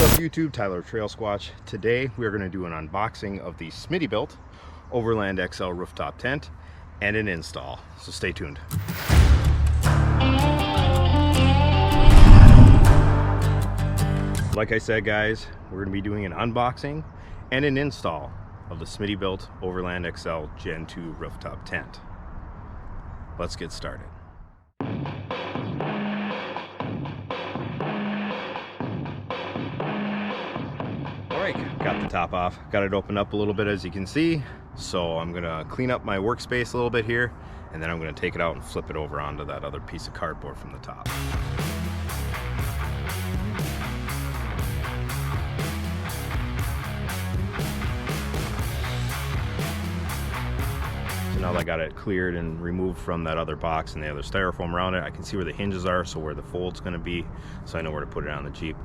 What's up YouTube, Tyler Trail Squatch. Today we are going to do an unboxing of the Smittybilt Overlander XL rooftop tent and an install, so stay tuned. Like I said guys, we're going to be doing an unboxing and an install of the Smittybilt Overlander XL Gen 2 rooftop tent. Let's get started. Alright, got the top off, got it opened up a little bit as you can see. So I'm gonna clean up my workspace a little bit here, and then I'm gonna take it out and flip it over onto that other piece of cardboard from the top. So now that I got it cleared and removed from that other box and the other styrofoam around it, I can see where the hinges are, so where the fold's gonna be, so I know where to put it on the Jeep.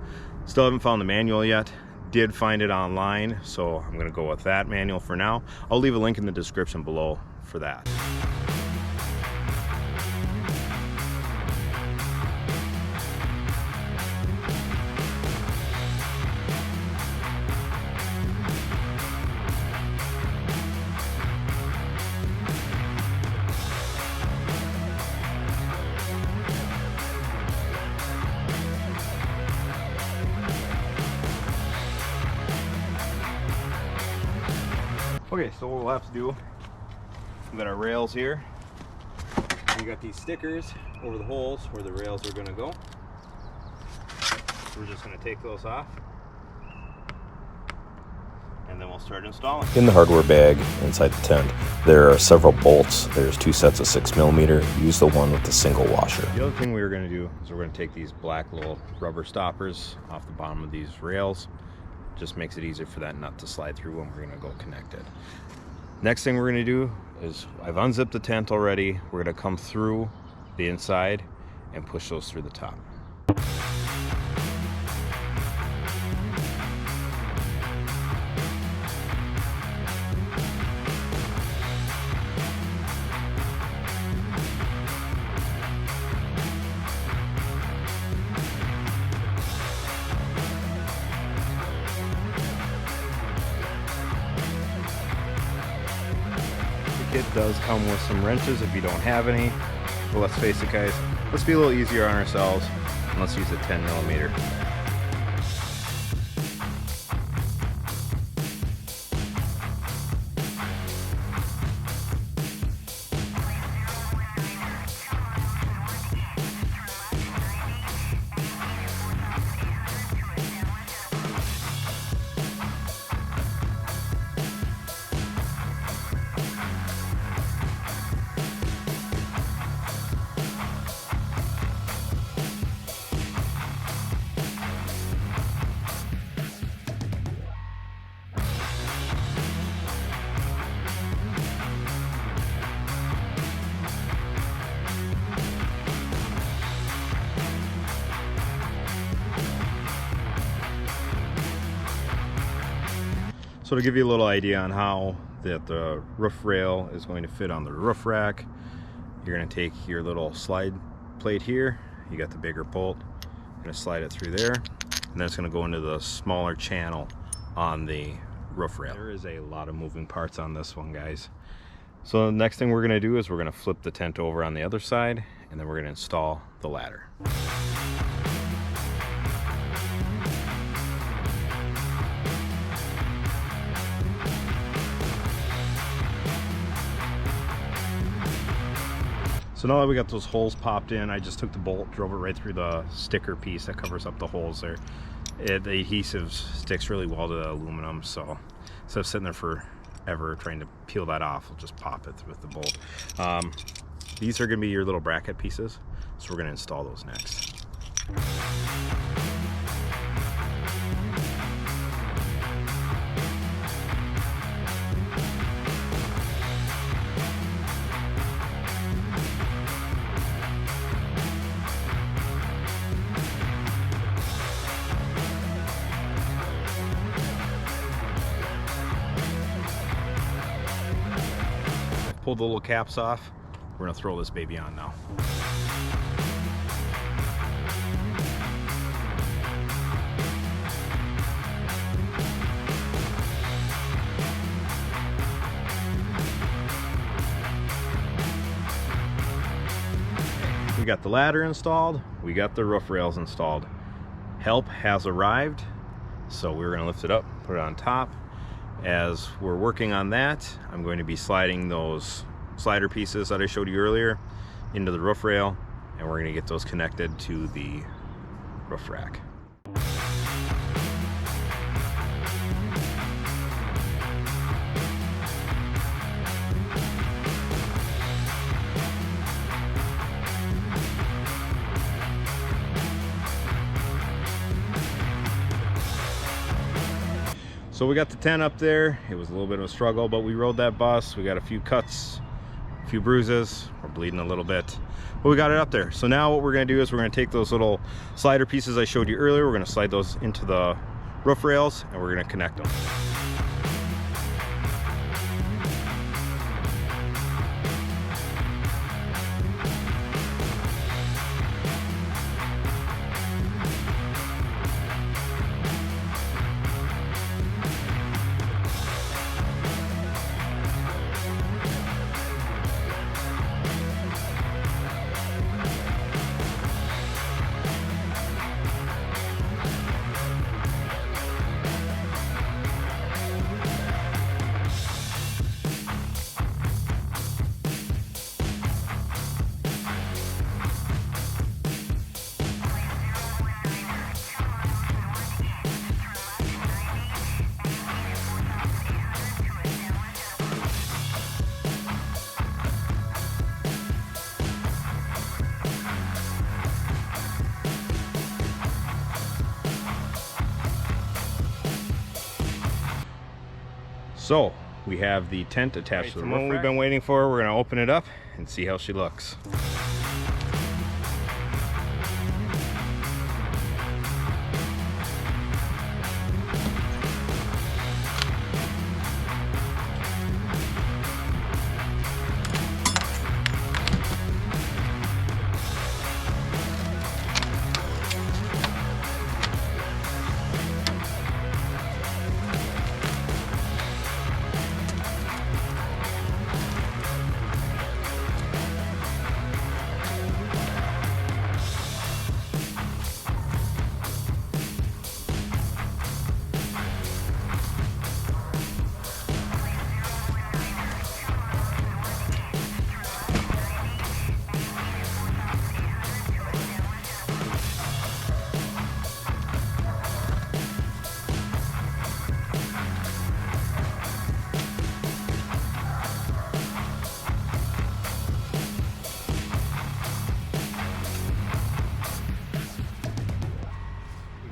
Still haven't found the manual yet. Did find it online, so I'm gonna go with that manual for now. I'll leave a link in the description below for that. Okay, so what we'll have to do, we've got our rails here. We got these stickers over the holes where the rails are gonna go. We're just gonna take those off, and then we'll start installing. In the hardware bag inside the tent, there are several bolts. There's two sets of 6mm. Use the one with the single washer. The other thing we were gonna do is we're gonna take these black little rubber stoppers off the bottom of these rails. Just makes it easier for that nut to slide through when we're gonna go connect it. Next thing we're gonna do is, I've unzipped the tent already. We're gonna come through the inside and push those through the top. It does come with some wrenches if you don't have any, but let's face it guys, let's be a little easier on ourselves and let's use a 10mm. So to give you a little idea on how the roof rail is going to fit on the roof rack, you're going to take your little slide plate here, you got the bigger bolt, you're going to slide it through there, and then it's going to go into the smaller channel on the roof rail. There is a lot of moving parts on this one guys. So the next thing we're going to do is we're going to flip the tent over on the other side, and then we're going to install the ladder. So now that we got those holes popped in, I just took the bolt, drove it right through the sticker piece that covers up the holes there. The adhesive sticks really well to the aluminum, so instead of sitting there forever trying to peel that off, we'll just pop it with the bolt. These are going to be your little bracket pieces, so we're going to install those next. Pull the little caps off. We're gonna throw this baby on now. got the ladder installed, we got the roof rails installed. Help has arrived, so we're going to lift it up, put it on top. As we're working on that, I'm going to be sliding those slider pieces that I showed you earlier into the roof rail, and we're going to get those connected to the roof rack. So we got the tent up there. It was a little bit of a struggle, but we rode that bus. We got a few cuts, a few bruises. We're bleeding a little bit, but we got it up there. So now what we're gonna do is we're gonna take those little slider pieces I showed you earlier. We're gonna slide those into the roof rails and we're gonna connect them. So we have the tent attached to the roof rack. We've been waiting for. We're going to open it up and see how she looks.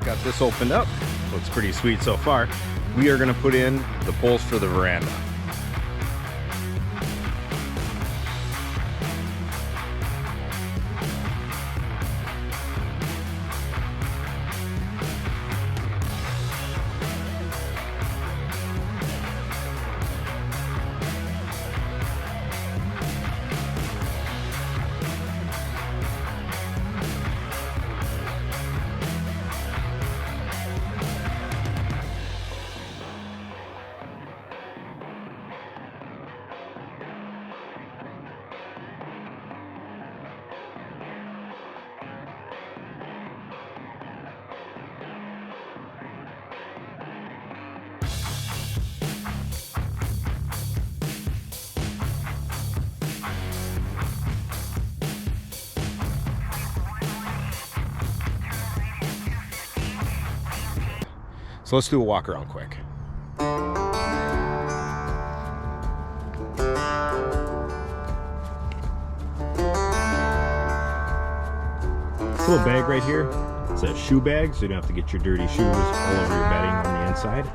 Got this opened up. Looks pretty sweet so far. We are going to put in the poles for the veranda. So let's do a walk around quick. This little bag right here, it's a shoe bag, so you don't have to get your dirty shoes all over your bedding on the inside.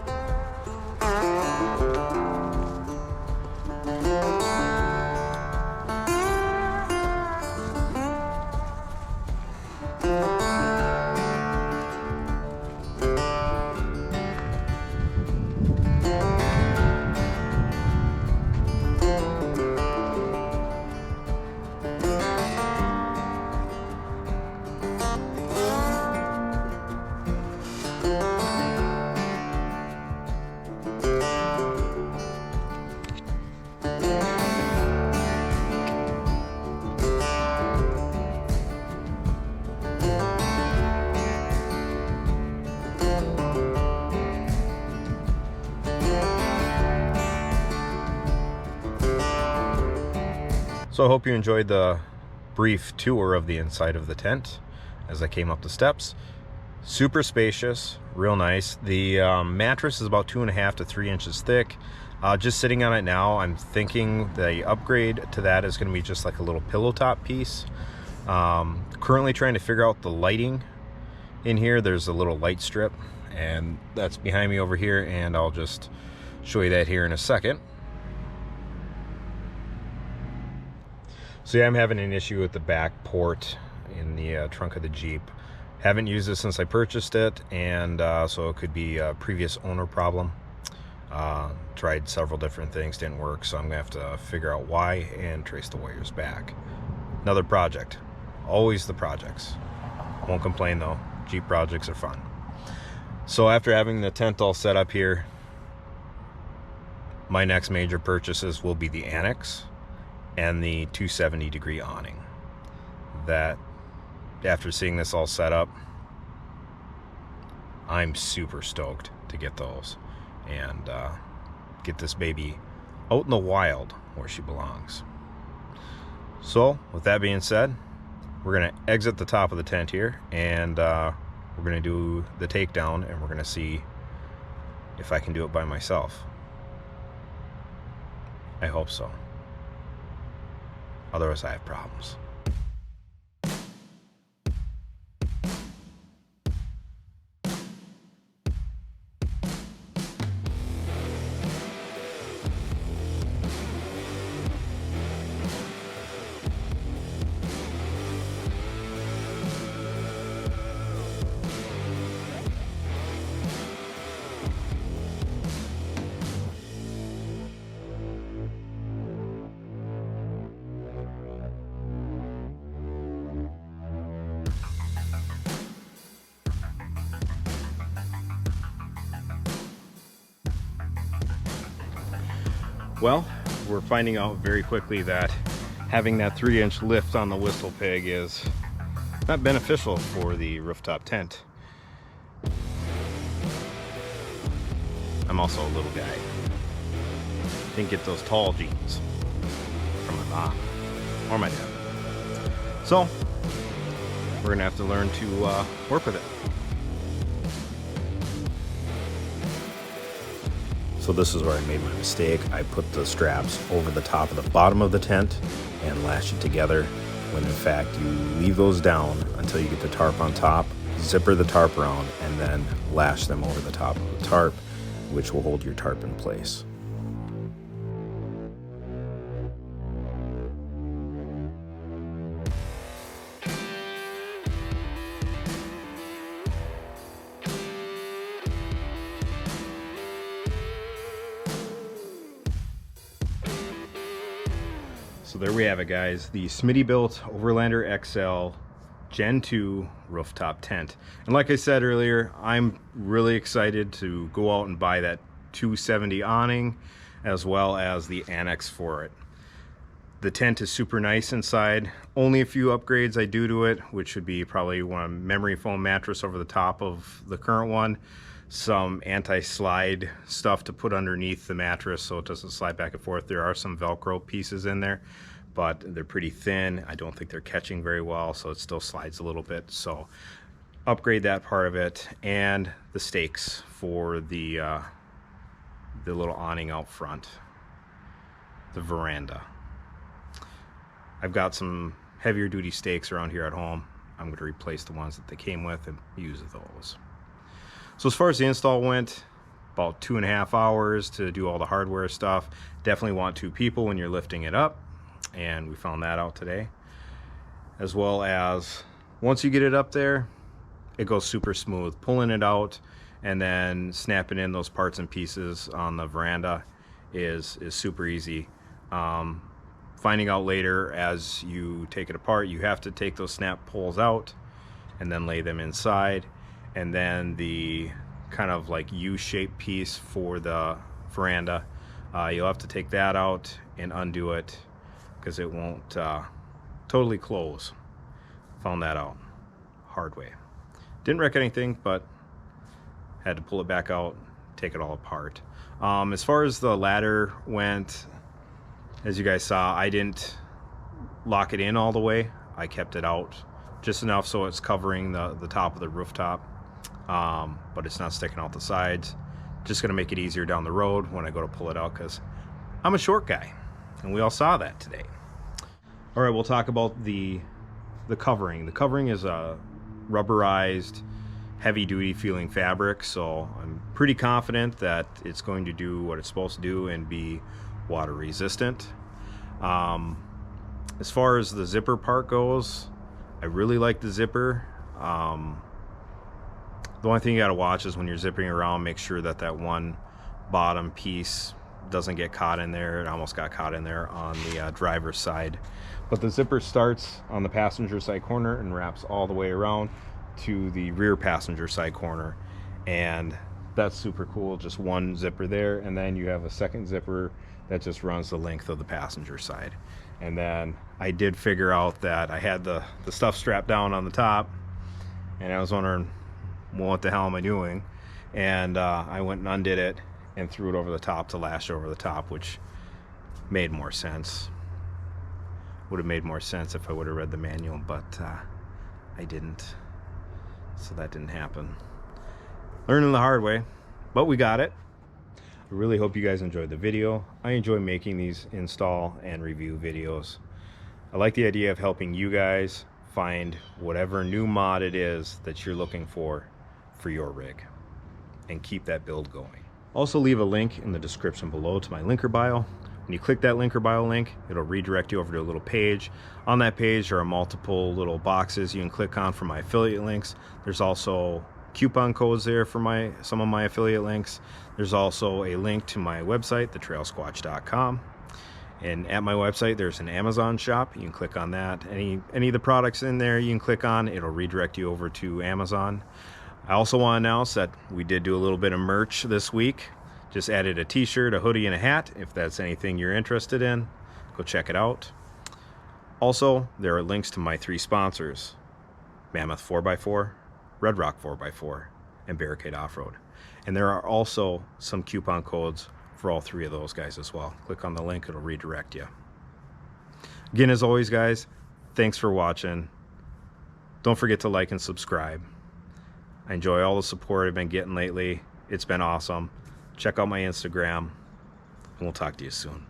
So I hope you enjoyed the brief tour of the inside of the tent as I came up the steps. Super spacious, real nice. The mattress is about 2.5 to 3 inches thick. Just sitting on it now, I'm thinking the upgrade to that is going to be just like a little pillow top piece. Currently trying to figure out the lighting in here. There's a little light strip, and that's behind me over here, and I'll just show you that here in a second. So yeah, I'm having an issue with the back port in the trunk of the Jeep. Haven't used this since I purchased it, and so it could be a previous owner problem. Tried several different things, didn't work, so I'm gonna have to figure out why and trace the wires back. Another project. Always the projects. Won't complain though. Jeep projects are fun. So after having the tent all set up here, my next major purchases will be the annex and the 270-degree awning. That, after seeing this all set up, I'm super stoked to get those and get this baby out in the wild where she belongs. So with that being said, we're gonna exit the top of the tent here, and we're gonna do the takedown, and we're gonna see if I can do it by myself. I hope so. Otherwise I have problems. Well, we're finding out very quickly that having that 3-inch lift on the whistle pig is not beneficial for the rooftop tent. I'm also a little guy. Didn't get those tall jeans from my mom or my dad. So we're gonna have to learn to work with it. So this is where I made my mistake. I put the straps over the top of the bottom of the tent and lashed it together, when in fact you leave those down until you get the tarp on top, zipper the tarp around, and then lash them over the top of the tarp, which will hold your tarp in place. So there we have it, guys, the Smittybilt Overlander XL Gen 2 rooftop tent. And like I said earlier, I'm really excited to go out and buy that 270 awning as well as the annex for it. The tent is super nice inside. Only a few upgrades I do to it, which would be probably one memory foam mattress over the top of the current one, some anti-slide stuff to put underneath the mattress so it doesn't slide back and forth. There are some Velcro pieces in there, but they're pretty thin. I don't think they're catching very well, so it still slides a little bit. So upgrade that part of it, and the stakes for the little awning out front, the veranda. I've got some heavier duty stakes around here at home. I'm going to replace the ones that they came with and use those. So as far as the install went, about 2.5 hours to do all the hardware stuff. Definitely want 2 people when you're lifting it up, and we found that out today. As well as once you get it up there, it goes super smooth. Pulling it out and then snapping in those parts and pieces on the veranda is super easy. Finding out later as you take it apart, you have to take those snap poles out and then lay them inside. And then the kind of like U-shaped piece for the veranda, you'll have to take that out and undo it because it won't totally close. Found that out hard way. Didn't wreck anything, but had to pull it back out, take it all apart. As far as the ladder went, as you guys saw, I didn't lock it in all the way. I kept it out just enough so it's covering the top of the rooftop, but it's not sticking out the sides. Just gonna make it easier down the road when I go to pull it out, because I'm a short guy, and we all saw that today. All right, we'll talk about the covering. The covering is a rubberized, heavy-duty feeling fabric, so I'm pretty confident that it's going to do what it's supposed to do and be water resistant. As far as the zipper part goes, I really like the zipper. The only thing you got to watch is when you're zipping around, make sure that that one bottom piece doesn't get caught in there. It almost got caught in there on the driver's side. But the zipper starts on the passenger side corner and wraps all the way around to the rear passenger side corner, and that's super cool. Just one zipper there, and then you have a second zipper that just runs the length of the passenger side. And then I did figure out that I had the stuff strapped down on the top, and I was wondering, well, what the hell am I doing? And I went and undid it and threw it over the top to lash over the top, which made more sense. Would have made more sense if I would have read the manual, but I didn't, so that didn't happen. Learning the hard way, but we got it. I really hope you guys enjoyed the video. I enjoy making these install and review videos. I like the idea of helping you guys find whatever new mod it is that you're looking for your rig, and keep that build going. Also, leave a link in the description below to my linker bio. When you click that linker bio link, it'll redirect you over to a little page. On that page, there are multiple little boxes you can click on for my affiliate links. There's also coupon codes there for some of my affiliate links. There's also a link to my website, thetrailsquatch.com. And at my website, there's an Amazon shop. You can click on that. Any of the products in there you can click on, it'll redirect you over to Amazon. I also want to announce that we did do a little bit of merch this week. Just added a t-shirt, a hoodie, and a hat. If that's anything you're interested in, go check it out. Also, there are links to my 3 sponsors: Mammoth 4x4, RedRock 4x4, and Barricade Offroad. And there are also some coupon codes for all 3 of those guys as well. Click on the link, it'll redirect you. Again, as always, guys, thanks for watching. Don't forget to like and subscribe. I enjoy all the support I've been getting lately. It's been awesome. Check out my Instagram, and we'll talk to you soon.